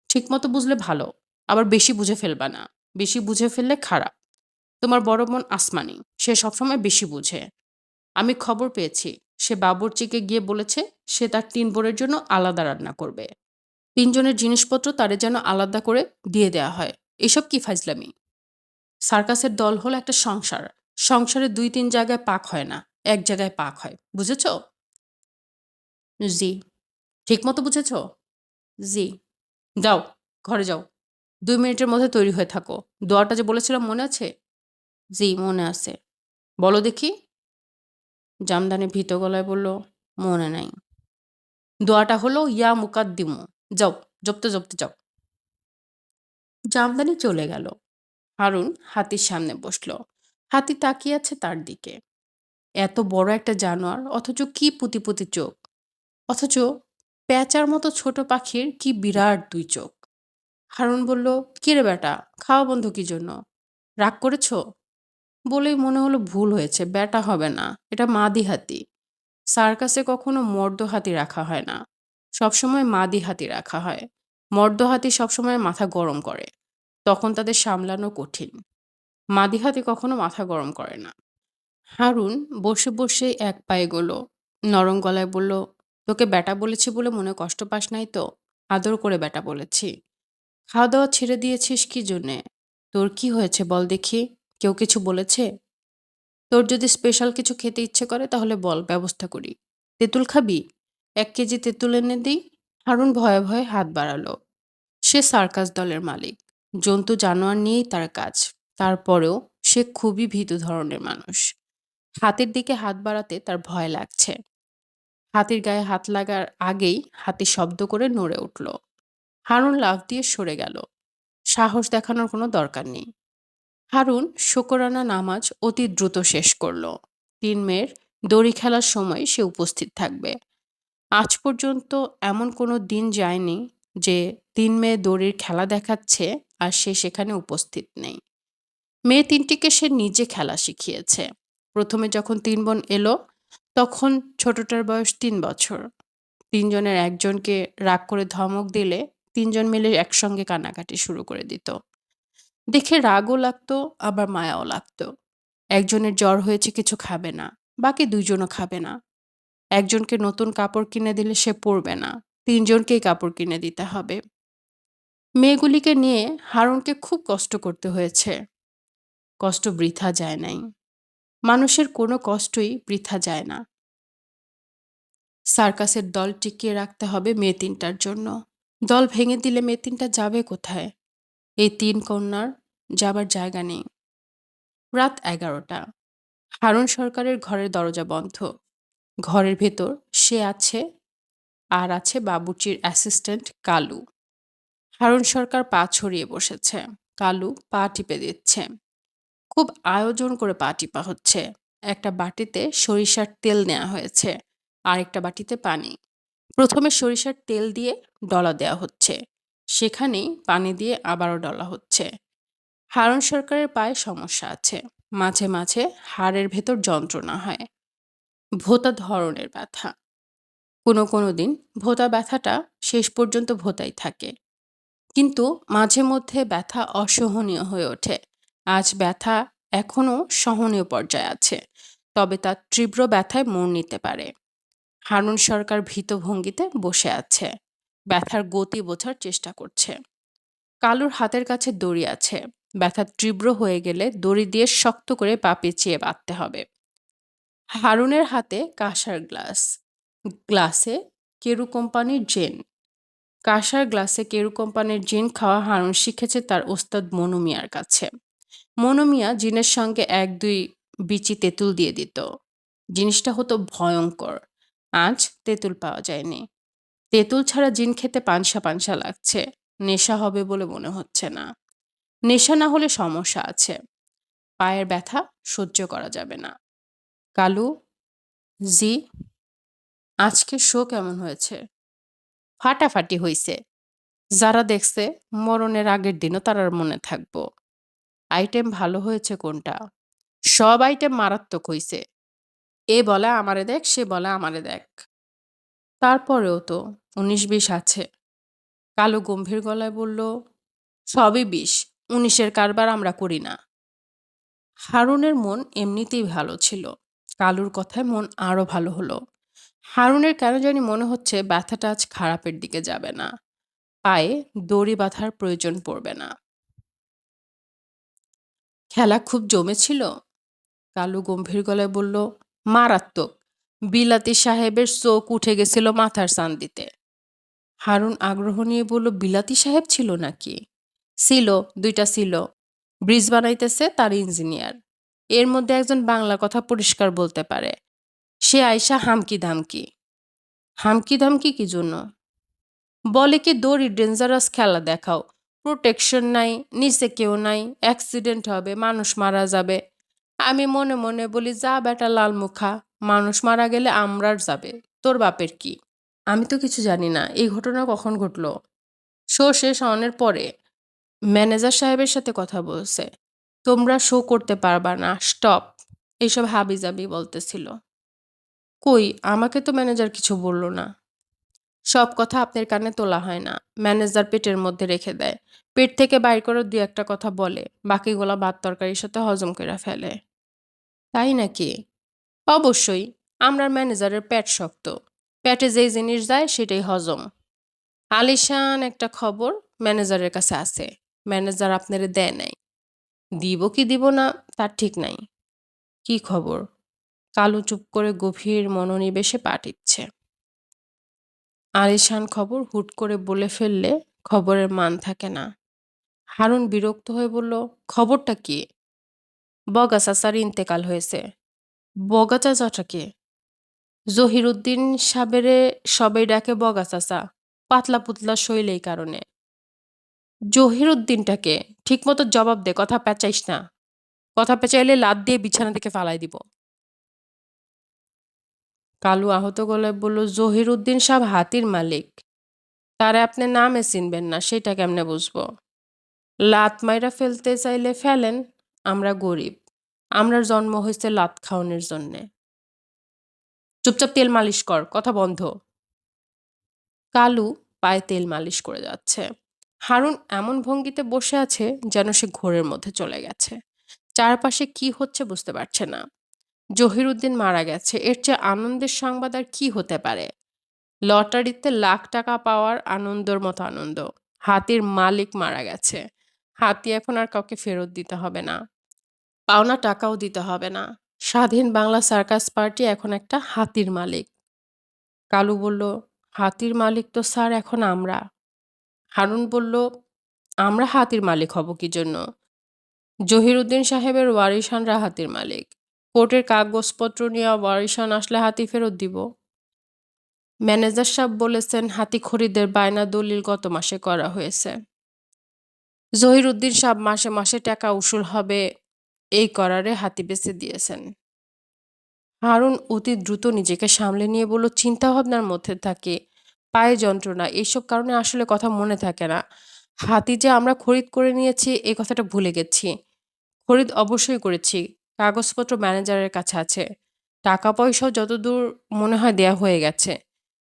ঠিক মতো বুঝলে ভালো। আবার বেশি বুঝে ফেলবা না। বেশি বুঝে ফেললে খারাপ। তোমার বড় বোন আসমানি। সে সবসময় বেশি বুঝে। আমি খবর পেয়েছি। সে বাবুর্চিকে গিয়ে বলেছে সে তার ৩ বোনের জন্য আলাদা রান্না করবে। ৩ জনের জিনিসপত্র তারে যেন আলাদা করে দিয়ে দেয়া হয়। এসব কি ফাইজলামি? সার্কাসের দল হলো একটা সংসার। সংসারে ২-৩ জায়গায় পাক হয় না। এক জায়গায় পাক হয়। বুঝেছ? জি। ঠিকমতো বুঝেছ? জি। যাও, ঘরে যাও। ২ মিনিটের মধ্যে তৈরি হয়ে থাকো। দোয়াটা যে বলেছিলাম মনে আছে? জি, মনে আছে। বলো দেখি। জামদানি ভীত গলায় বলল, মনে নাই। দোয়াটা হলো ইয়া মুকাদ্দিমু। যাও, জপতে জপতে যাও। জামদানি চলে গেল। হারুন হাতির সামনে বসল। হাতি তাকিয়ে আছে তার দিকে। এত বড় একটা জানোয়ার অথচ কি পুঁতি পুঁতি চোখ। অথচ প্যাঁচার মতো ছোট পাখির কি বিরাট ২ চোখ। হারুন বলল, কিরে বেটা, খাওয়া বন্ধ কি জন্য? রাগ করেছ? বলেই মনে হলো ভুল হয়েছে, বেটা হবে না, এটা মাদি হাতি। সার্কাসে কখনো মর্দ হাতি রাখা হয় না। সবসময় মাদি হাতি রাখা হয়। মর্দ হাতি সবসময় মাথা গরম করে। তখন তাদের সামলানো কঠিন। মাদিহাতে কখনো মাথা গরম করে না। হারুন বসে বসে এক পায়ে এগোলো। নরম গলায় বলল, তোকে বেটা বলেছি বলে মনে কষ্ট পাস নাই তো? আদর করে বেটা বলেছি। খাওয়া দাওয়া ছেড়ে দিয়েছিস কি জন্যে? তোর কি হয়েছে বল দেখি? কেউ কিছু বলেছে? তোর যদি স্পেশাল কিছু খেতে ইচ্ছে করে তাহলে বল, ব্যবস্থা করি। তেঁতুল খাবি? 1 কেজি তেঁতুল এনে দিই। হারুন ভয়ে ভয়ে হাত বাড়ালো। সে সার্কাস দলের মালিক। জন্তু জানোয়ার নিয়েই তার কাজ। তারপরেও সে খুবই ভীতু ধরনের মানুষ। হাতির দিকে হাত বাড়াতে তার ভয় লাগছে। হাতির গায়ে হাত লাগার আগেই হাতি শব্দ করে নড়ে উঠল। হারুন লাফ দিয়ে সরে গেল। সাহস দেখানোর কোনো দরকার নেই। হারুন শুকরানা নামাজ অতি দ্রুত শেষ করল। 3 মের দড়ি খেলার সময় সে উপস্থিত থাকবে। আজ পর্যন্ত এমন কোনো দিন যায়নি যে 3 মে দড়ির খেলা দেখাচ্ছে আর সে সেখানে উপস্থিত নেই। মেয়ে তিনটিকে সে নিজে খেলা শিখিয়েছে। প্রথমে যখন 3 বোন এলো তখন ছোটটার বয়স 3 বছর। 3 জনের একজনকে রাগ করে ধমক দিলে 3 জন মিলে একসঙ্গে কান্নাকাটি শুরু করে দিত। দেখে রাগও লাগতো আবার মায়াও লাগতো। একজনের জ্বর হয়েছে, কিছু খাবে না, বাকি 2 জনও খাবে না। একজনকে নতুন কাপড় কিনে দিলে সে পরবে না, 3 জনকেই কাপড় কিনে দিতে হবে। মেয়েগুলিকে নিয়ে হারুনকে খুব কষ্ট করতে হয়েছে। কষ্ট বৃথা যায় নাই। মানুষের কোনো কষ্টই বৃথা যায় না। সার্কাসের দল টিকিয়ে রাখতে হবে মেয়ে তিনটার জন্য। দল ভেঙে দিলে মেয়ে তিনটা যাবে কোথায়? এই 3 কন্যার যাবার জায়গা নেই। রাত 11টা। হারুন সরকারের ঘরের দরজা বন্ধ। ঘরের ভেতর সে আছে আর আছে বাবুর্চির অ্যাসিস্ট্যান্ট কালু। হারুন সরকার পা ছড়িয়ে বসেছে। কালু পা টিপে দিচ্ছে। খুব আয়োজন করে পা টিপা হচ্ছে। একটা বাটিতে সরিষার তেল নেওয়া হয়েছে, আরেকটা বাটিতে পানি। প্রথমে সরিষার তেল দিয়ে ডলা দেওয়া হচ্ছে, সেখানেই পানি দিয়ে আবারও ডলা হচ্ছে। হারুন সরকারের পায়ে সমস্যা আছে। মাঝে মাঝে হাড়ের ভেতর যন্ত্রণা হয়। ভোঁতা ধরনের ব্যথা। কোনো কোনো দিন ভোঁতা ব্যথাটা শেষ পর্যন্ত ভোঁতাই থাকে, কিন্তু মাঝে মধ্যে ব্যথা অসহনীয় হয়ে ওঠে। আজ ব্যথা এখনো সহনীয় পর্যায়ে আছে, তবে তার তীব্র ব্যথায় মন নিতে পারে। হারুন সরকার ভীত ভঙ্গিতে বসে আছে। ব্যথার গতি বোঝার চেষ্টা করছে। কালুর হাতের কাছে দড়ি আছে। ব্যথা তীব্র হয়ে গেলে দড়ি দিয়ে শক্ত করে পা পেঁচিয়ে বাঁধতে হবে। হারুনের হাতে কাঁসার গ্লাস। গ্লাসে কেরু কোম্পানির জেন। কাঁসার গ্লাসে কেরু কোম্পানির জিন খাওয়া হারুন শিখেছে তার ওস্তাদ মনু মিয়ার কাছে। মনু মিয়া জিনের সঙ্গে 1-2 বিচি তেঁতুল দিয়ে দিত। জিনিসটা হতো ভয়ঙ্কর। আজ তেঁতুল পাওয়া যায়নি। তেঁতুল ছাড়া জিন খেতে পানসা পানসা লাগছে। নেশা হবে বলে মনে হচ্ছে না। নেশা না হলে সমস্যা আছে। পায়ের ব্যথা সহ্য করা যাবে না। কালু, জি? আজকে শো কেমন হয়েছে? ফাটাফাটি হইছে। যারা দেখছে মরণের আগের দিনও তারার মনে থাকবো। আইটেম ভালো হয়েছে কোনটা? সব আইটেম মারাত্মক হইছে। এ বলে আমারে দেখ, সে বলে আমারে দেখ। তারপরেও তো 19-20 আছে। কালু গম্ভীর গলায় বলল, সবই 20, 19-এর কারবার আমরা করি না। হারুনের মন এমনিতেই ভালো ছিল। কালুর কথায় মন আরো ভালো হলো। হারুনের কেন জানি মনে হচ্ছে ব্যথাটা আজ খারাপের দিকে যাবে না। পায়ে দড়ি বাঁধার প্রয়োজন পড়বে না। খেলা খুব জমেছিল? কালু গম্ভীর গলায় বলল, মারাত্মক। বিলাতী সাহেবের চোখ উঠে গেছিল মাথার চান্দিতে। হারুন আগ্রহ নিয়ে বলল, বিলাতী সাহেব ছিল নাকি? ছিল, 2টা ছিল। ব্রিজ বানাইতেছে তার ইঞ্জিনিয়ার। এর মধ্যে একজন বাংলা কথা পরিষ্কার বলতে পারে। সে আইসা হামকি ধামকি। হামকি ধামকি কি জন্য? বলে কি দড়ি ডেঞ্জারাস, খেলা দেখাও। প্রোটেকশন নাই, নিচে কেউ নাই, অ্যাক্সিডেন্ট হবে, মানুষ মারা যাবে। আমি মনে মনে বলি, যা বেটা লাল মুখা, মানুষ মারা গেলে আমরার যাবে, তোর বাপের কি? আমি তো কিছু জানি না। এই ঘটনা কখন ঘটলো? শো শেষ হওয়ার পরে। ম্যানেজার সাহেবের সাথে কথা বলছে। তোমরা শো করতে পারবা না, স্টপ। এইসব হাবিজাবি বলতেছিল। কই, আমাকে তো ম্যানেজার কিছু বলল না। সব কথা আপনার কানে তোলা হয় না। ম্যানেজার পেটের মধ্যে রেখে দেয়। পেট থেকে বাইর করে ২-১ টা কথা বলে, বাকিগুলা ভাত-তরকারির সাথে হজম কইরা ফেলে। তাই নাকি? অবশ্যই। আমরার ম্যানেজারের পেট শক্ত। পেটে যেই জিনিস যায় সেটাই হজম। আলিশান একটা খবর ম্যানেজারের কাছে আছে। ম্যানেজার আপনারে দেয় নাই। দিব কি দিব না তার ঠিক নাই। কি খবর? কালু চুপ করে গভীর মনোনিবেশে পা টিপছে। আলিশান খবর হুট করে বলে ফেললে খবরের মান থাকে না। হারুন বিরক্ত হয়ে বলল, খবরটা কি? বগা চাচার ইন্তেকাল হয়েছে। বগা চাচাটা কে? জহিরুদ্দিন সাবেরে সবাই ডাকে বগা চাচা। পাতলা পুতলা শৈল এই কারণে। জহিরুদ্দিনটা কে? ঠিকমতো জবাব দে, কথা পেঁচাইস না। কথা পেঁচাইলে লাত দিয়ে বিছানা থেকে ফালাই দিব। কালু আহত গলায় বলল, জহিরুদ্দিন সাহেব হাতির মালিক। তারে আপনি নামে চিনবেন না, সেটা কেমনে বুঝবো? লাত মাইরা ফেলতে চাইলে ফেলেন। আমরা গরিব। আমরার জন্ম হয়েছে লাত খাওয়ানোর জন্যে। চুপচাপ তেল মালিশ কর, কথা বন্ধ। কালু পায়ে তেল মালিশ করে যাচ্ছে। হারুন এমন ভঙ্গিতে বসে আছে যেন সে ঘোরের মধ্যে চলে গেছে। চারপাশে কি হচ্ছে বুঝতে পারছে না। জহিরুদ্দিন মারা গেছে, এর চেয়ে আনন্দের সংবাদ আর কি হতে পারে? লটারিতে লাখ টাকা পাওয়ার আনন্দের মতো আনন্দ। হাতির মালিক মারা গেছে। হাতি এখন আর কাউকে ফেরত দিতে হবে না। পাওনা টাকাও দিতে হবে না। স্বাধীন বাংলা সার্কাস পার্টি এখন একটা হাতির মালিক। কালু বলল, হাতির মালিক তো স্যার এখন আমরা। হারুন বলল, আমরা হাতির মালিক হব কি জন্য? জহিরুদ্দিন সাহেবের ওয়ারিশানরা হাতির মালিক। কোর্টের কাগজপত্র নিয়ে ওয়ারিশান আসলে হাতি ফেরত দিব। ম্যানেজার সাহেব বলেছেন হাতি খরিদের বায়না দলিল গত মাসে করা হয়েছে। জহিরুদ্দিন সাহেব মাসে মাসে টাকা উসুল হবে এই করারে হাতি বেচে দিয়েছেন। হারুন অতি দ্রুত নিজেকে সামলে নিয়ে বলল, চিন্তা ভাবনার মধ্যে থাকে, পায়ে যন্ত্রণা, এইসব কারণে আসলে কথা মনে থাকে না। হাতি যে আমরা খরিদ করে নিয়েছি এই কথাটা ভুলে গেছি। খরিদ অবশ্যই করেছি। কাগজপত্র ম্যানেজারের কাছে আছে। টাকা পয়সাও যতদূর মনে হয় দেয়া হয়ে গেছে।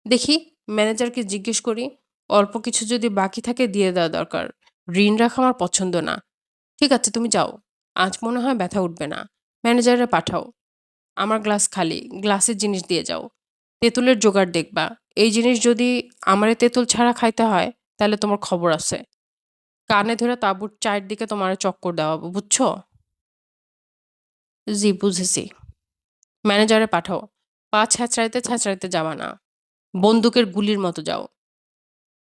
দেখি, ম্যানেজারকে জিজ্ঞেস করি। অল্প কিছু যদি বাকি থাকে দিয়ে দেওয়া দরকার। ঋণ রাখা আমার পছন্দ না। ঠিক আছে, তুমি যাও। আজ মনে হয় ব্যথা উঠবে না। ম্যানেজারে পাঠাও। আমার গ্লাস খালি, গ্লাসের জিনিস দিয়ে যাও। তেঁতুলের জোগাড় দেখবা। এই জিনিস যদি আমারে তেঁতুল ছাড়া খাইতে হয় তাহলে তোমার খবর আছে। কানে ধরে তাঁবুর চারদিকে তোমারে চক্কর দেওয়াবো, বুঝছো? জি, বুঝেছি। ম্যানেজারে পাঠাও। পা ছ্যাঁচড়াইতে ছ্যাঁচড়াইতে যাবা না। বন্দুকের গুলির মতো যাও।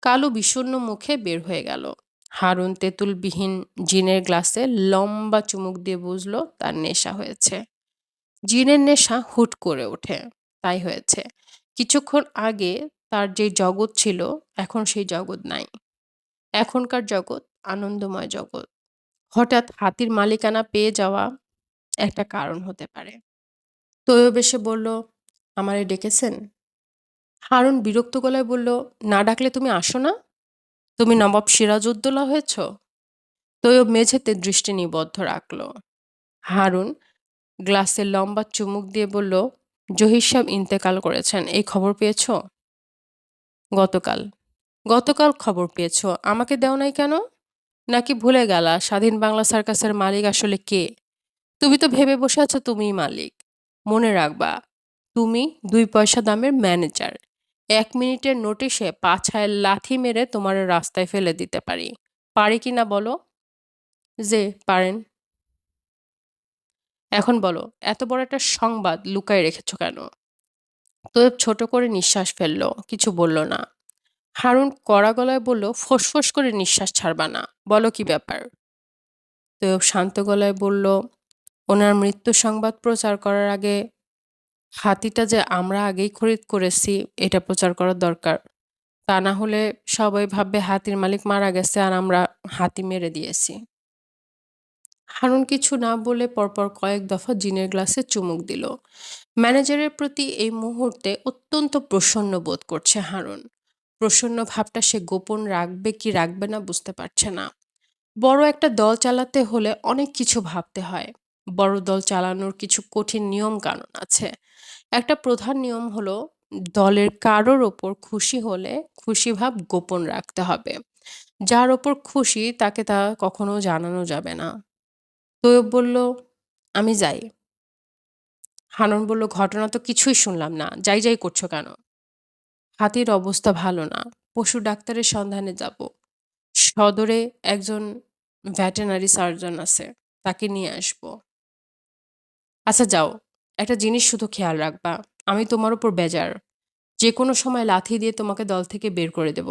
কালু বিষণ্ণ মুখে বের হয়ে গেল। হারুন তেঁতুলবিহীন জিনের গ্লাসে লম্বা চুমুক দিয়ে বুঝল তার নেশা হয়েছে। জিনের নেশা হুট করে ওঠে। তাই হয়েছে। কিছুক্ষণ আগে তার যে জগৎ ছিল এখন সেই জগৎ নাই। এখনকার জগৎ আনন্দময় জগৎ। হঠাৎ হাতির মালিকানা পেয়ে যাওয়া একটা কারণ হতে পারে। তৈয়ব এসে বলল, আমারে ডেকেছেন? হারুন বিরক্ত গলায় বলল, না ডাকলে তুমি আসো না? তুমি নবাব সিরাজউদ্দৌলা হয়েছ? তৈয়ব মেঝেতে দৃষ্টি নিবদ্ধ রাখল। হারুন গ্লাসে লম্বা চুমুক দিয়ে বলল, জহির সাহেব ইন্তেকাল করেছেন, এই খবর পেয়েছ? গতকাল। গতকাল খবর পেয়েছ, আমাকে দেও নাই কেন? নাকি ভুলে গেলা স্বাধীন বাংলা সার্কাসের মালিক আসলে কে? তুমি তো ভেবে বসে আছো তুমিই মালিক। মনে রাখবা, তুমি 2 পয়সা দামের ম্যানেজার। 1 মিনিটের নোটিশে পাছায় লাথি মেরে তোমার রাস্তায় ফেলে দিতে পারি। পারি কি না বলো? যে পারেন। এখন বলো, এত বড় একটা সংবাদ লুকায় রেখেছ কেন? তোয়েব ছোট করে নিঃশ্বাস ফেলল, কিছু বলল না। হারুন কড়া গলায় বলল, ফোঁস করে নিঃশ্বাস ছাড়বা না, বলো কি ব্যাপার? তোয়েব শান্ত গলায় বলল, ওনার মৃত্যু সংবাদ প্রচার করার আগে হাতিটা যে আমরা আগেই খরিদ করেছি এটা প্রচার করা দরকার। তা না হলে সবাই ভাববে হাতির মালিক মারা গেছে আর আমরা হাতি মেরে দিয়েছি। হারুন কিছু না বলে পরপর কয়েক দফা জিনের গ্লাসে চুমুক দিল। ম্যানেজারের প্রতি এই মুহূর্তে অত্যন্ত প্রসন্ন বোধ করছে হারুন। প্রসন্ন ভাবটা সে গোপন রাখবে কি রাখবে না বুঝতে পারছে না। বড় একটা দল চালাতে হলে অনেক কিছু ভাবতে হয়। বড় দল চালানোর কিছু কঠিন নিয়ম কানুন আছে। একটা প্রধান নিয়ম হলো দলের কারোর ওপর খুশি হলে খুশি ভাব গোপন রাখতে হবে। যার ওপর খুশি তাকে তা কখনো জানানো যাবে না। তৈয়ব বলল, আমি যাই। হানন বলল, ঘটনা তো কিছুই শুনলাম না, যাই যাই করছো কেন? হাতির অবস্থা ভালো না, পশু ডাক্তারের সন্ধানে যাব। সদরে একজন ভেটেরিনারি সার্জন আছে, তাকে নিয়ে আসবো। আচ্ছা যাও, একটা জিনিস শুধু খেয়াল রাখবা, আমি তোমার উপর বেজার, যে কোনো সময় লাথি দিয়ে তোমাকে দল থেকে বের করে দেব।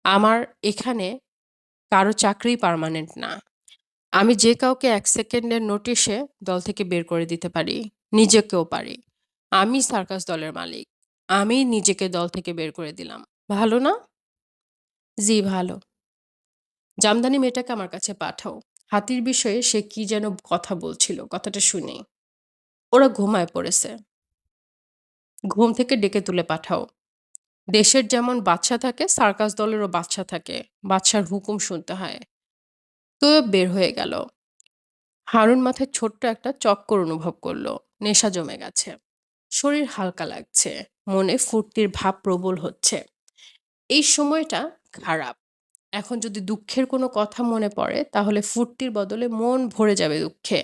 আমার এখানে কারো চাকরি পার্মানেন্ট না। আমি যে কাউকে ১ সেকেন্ডের নোটিশে দল থেকে বের করে দিতে পারি, নিজেকেও পারি। আমি সার্কাস দলের মালিক, আমি নিজেকে দল থেকে বের করে দিলাম। ভালো না? জি ভালো। জামদানি মেয়েটাকে আমার কাছে পাঠাও। হাতির বিষয়ে সে কি যেন কথা বলছিল, কথাটা শুনি। ওরা ঘুমায় পড়েছে, ঘুম থেকে ডেকে তুলে পাঠাও। দেশের যেমন বাদশা থাকে, সার্কাস দলেরও বাদশা থাকে, বাদশার হুকুম শুনতে হয়। তো বের হয়ে গেল। হারুন মাথায় ছোট্ট একটা চক্কর অনুভব করলো, নেশা জমে গেছে। শরীর হালকা লাগছে, মনে ফুর্তির ভাব প্রবল হচ্ছে। এই সময়টা খারাপ। এখন যদি দুঃখের কোনো কথা মনে পড়ে তাহলে ফুর্তির বদলে মন ভরে যাবে দুঃখে।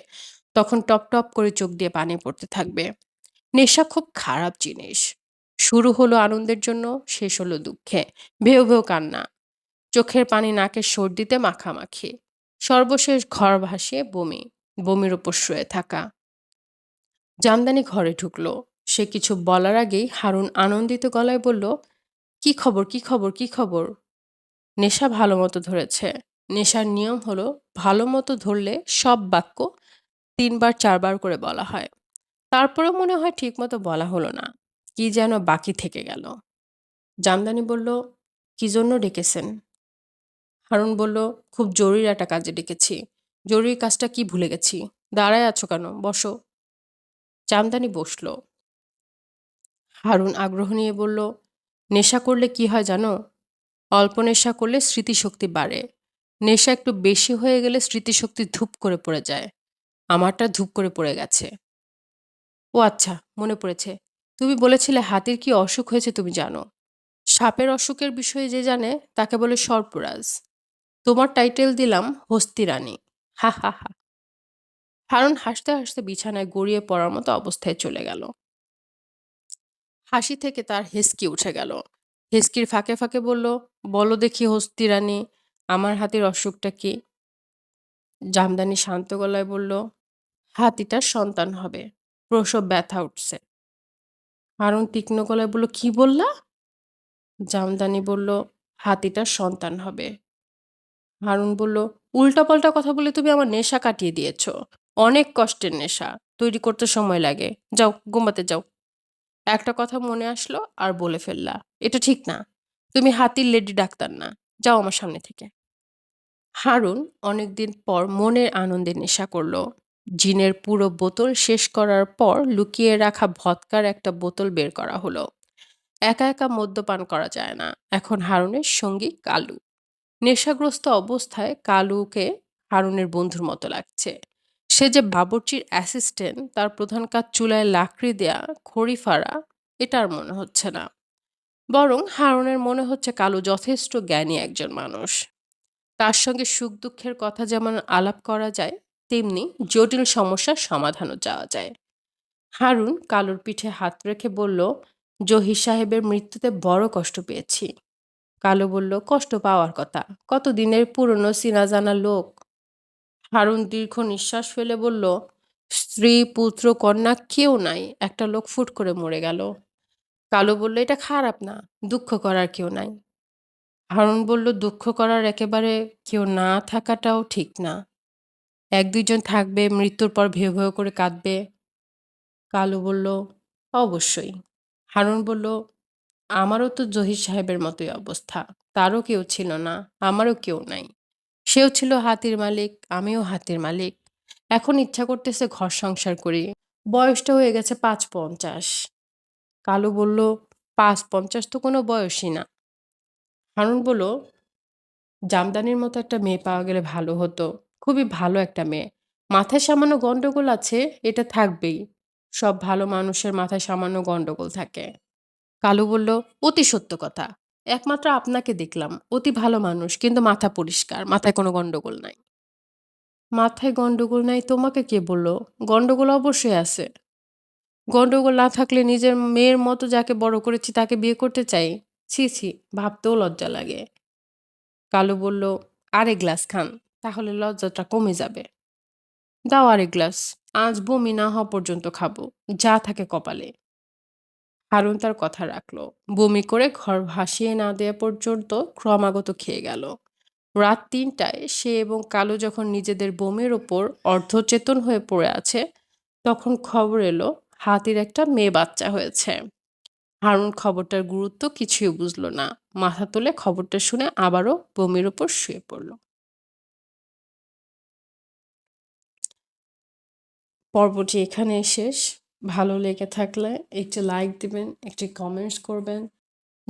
তখন টপ টপ করে চোখ দিয়ে পানি পড়তে থাকবে। নেশা খুব খারাপ জিনিস। শুরু হলো আনন্দের জন্য, শেষ হলো দুঃখে। ভেউ ভেউ কান্না, চোখের পানি নাকের সর্দিতে মাখামাখি। সর্বশেষ ঘর ভাসিয়ে বমি, বমির ওপর শুয়ে থাকা। জামদানি ঘরে ঢুকলো। সে কিছু বলার আগেই হারুন আনন্দিত গলায় বলল, কি খবর, কি খবর, কি খবর? নেশা ভালো মতো ধরেছে। নেশার নিয়ম হলো, ভালো মতো ধরলে সব বাক্য ৩ বার ৪ বার করে বলা হয়। তারপরেও মনে হয় ঠিকমতো বলা হলো না, কি যেন বাকি থেকে গেল। জামদানি বলল, কি জন্য ডেকেছেন? হারুন বলল, খুব জরুরি একটা কাজে ডেকেছি। জরুরি কাজটা কি ভুলে গেছি। দাঁড়ায় আছো কেন, বসো। জামদানি বসল। হারুন আগ্রহ নিয়ে বলল, নেশা করলে কি হয় জানো? অল্প নেশা করলে স্মৃতিশক্তি বাড়ে। নেশা একটু বেশি হয়ে গেলে স্মৃতিশক্তি ধুপ করে পড়ে যায়। আমারটা ধুপ করে পড়ে গেছে। ও আচ্ছা, মনে পড়েছে। তুমি বলেছিলে হাতির কি অসুখ হয়েছে তুমি জানো। সাপের অসুখের বিষয়ে যে জানে তাকে বলে সর্পরাজ। তোমার টাইটেল দিলাম হস্তি রানী। হা হা হা। হারুন হাসতে হাসতে বিছানায় গড়িয়ে পড়ার মতো অবস্থায় চলে গেল। হাসি থেকে তার হেঁচকি উঠে গেল। হেঁচকির ফাঁকে ফাঁকে বলল, বলো দেখি হস্তি রানী, আমার হাতির অসুখটা কি? জামদানি শান্ত গলায় বলল, হাতিটার সন্তান হবে, প্রসব ব্যথা উঠছে। হারুন তীক্ষ্ণ গলায় বলল, কি বললা? জামদানি বলল, হাতিটার সন্তান হবে। হারুন বলল, উল্টাপাল্টা কথা বলে তুমি আমার নেশা কাটিয়ে দিয়েছ। অনেক কষ্টের নেশা, তৈরি করতে সময় লাগে। যাও ঘুমাতে যাও। একটা কথা মনে আসলো আর বলে ফেললা, এটা ঠিক না। তুমি হাতির লেডি ডাক্তার না, যাও আমার সামনে থেকে। হারুন অনেকদিন পর মনের আনন্দে নেশা করলো। জিনের পুরো বোতল শেষ করার পর লুকিয়ে রাখা ভদকার একটা বোতল বের করা হলো। একা একা মদ্যপান করা যায় না। এখন হারুনের সঙ্গী কালু। নেশাগ্রস্ত অবস্থায় কালুকে হারুনের বন্ধুর মতো লাগছে। সে যে বাবুর্চির অ্যাসিস্ট্যান্ট, তার প্রধান কাজ চুলায় লাকড়ি দেয়া, খড়ি ফাড়া, এটা আর মনে হচ্ছে না। বরং হারুনের মনে হচ্ছে কালু যথেষ্ট জ্ঞানী একজন মানুষ। তার সঙ্গে সুখ দুঃখের কথা যেমন আলাপ করা যায়, তেমনি জটিল সমস্যার সমাধানও চাওয়া যায়। হারুন কালুর পিঠে হাত রেখে বলল, জহির সাহেবের মৃত্যুতে বড় কষ্ট পেয়েছি। কালু বলল, কষ্ট পাওয়ার কথা, কত দিনের পুরনো চিনা জানা লোক। হারুন দীর্ঘ নিঃশ্বাস ফেলে বলল, স্ত্রী পুত্র কন্যা কেউ নাই, একটা লোক ফুট করে মরে গেল। কালু বলল, এটা খারাপ না, দুঃখ করার কেউ নাই। হারুন বলল, দুঃখ করার একেবারে কেউ না থাকাটাও ঠিক না। এক দুইজন থাকবে, মৃত্যুর পর ভেউ ভেউ করে কাঁদবে। কালু বলল, অবশ্যই। হারুন বলল, আমারও তো জহির সাহেবের মতোই অবস্থা। তারও কেউ ছিল না, আমারও কেউ নাই। সেও ছিল হাতির মালিক, আমিও হাতির মালিক। এখন ইচ্ছা করতেছে ঘর সংসার করি। বয়সটা হয়ে গেছে ৫-৫০। কালু বলল, ৫-৫০ তো কোনো বয়সই না। হারুন বলল, জামদানির মতো একটা মেয়ে পাওয়া গেলে ভালো হতো। খুবই ভালো একটা মেয়ে। মাথায় সামান্য গন্ডগোল আছে, এটা থাকবেই। সব ভালো মানুষের মাথায় সামান্য গন্ডগোল থাকে। কালু বলল, অতি সত্য কথা। একমাত্র আপনাকে দেখলাম। অতি ভালো মানুষ, কিন্তু মাথা পরিষ্কার, মাথায় কোনো গন্ডগোল নাই। মাথায় গন্ডগোল নাই তোমাকে কে বলল? গন্ডগোল অবশ্যই আছে। গন্ডগোল না থাকলে নিজের মেয়ের মতো যাকে বড় করেছি তাকে বিয়ে করতে চাই? ছি, ছি, ভাবতেও লজ্জা লাগে। কালু বলল, "আরেক গ্লাস খান, তাহলে লজ্জাটা কমে যাবে।" দাও আরেক গ্লাস। আজ বমি না হওয়া পর্যন্ত খাবো, যা থাকে কপালে। হারুন তার কথা রাখল। বমি করে ঘর ভাসিয়ে না দেয়া পর্যন্ত ক্রমাগত খেয়ে গেল। রাত ৩টায় সে এবং কালু যখন নিজেদের বমির ওপর অর্ধচেতন হয়ে পড়ে আছে, তখন খবর এলো হাতির একটা মেয়ে বাচ্চা হয়েছে। হারুন খবরটার গুরুত্ব কিছুই বুঝল না। মাথা তুলে খবরটা শুনে আবারও বমির ওপর শুয়ে পড়ল। পর্বটি এখানেই শেষ। ভালো লেগে থাকলে একটি লাইক দিবেন, একটি কমেন্টস করবেন।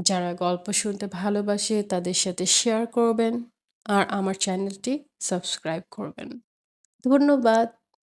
যারা গল্প শুনতে ভালোবাসে তাদের সাথে শেয়ার করবেন আর আমার চ্যানেলটি সাবস্ক্রাইব করবেন। ধন্যবাদ।